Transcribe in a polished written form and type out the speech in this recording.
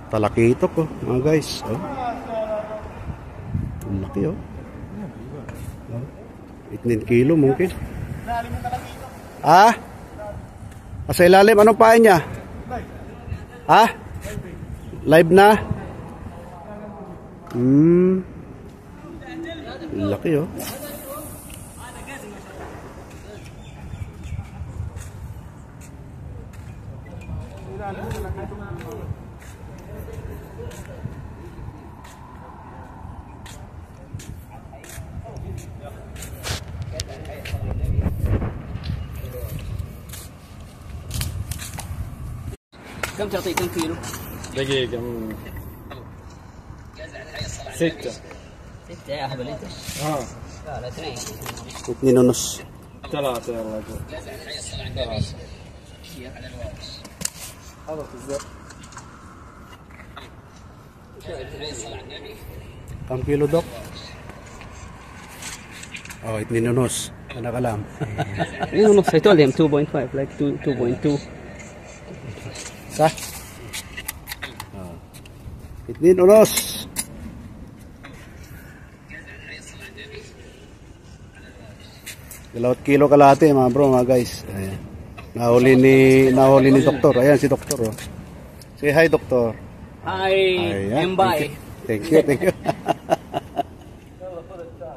Talakitok oh, mga guys. Oh. Ang laki oh. 18 kilo mungkin. Ah? Sa ilalim, anong pain niya? Ha? Live na? Laki oh. كم تعطي كم كيلو؟ دقيقة 6 يا أهبل أنت. لا 2 ونص 3 يلا جو 3 هذا في الزر. Kang kilo dok? Oh, 2 ونص. Ano ka lang? I told him 2.5, like 2.2. Sa? Oh. 2 ونص. Dalawat kilo kalahati mga bro, mga guys. Ayan. Nahuli ni doktor. Ayan si doktor oh. Say hi doktor. Hi, Ayan. and bye. Thank you.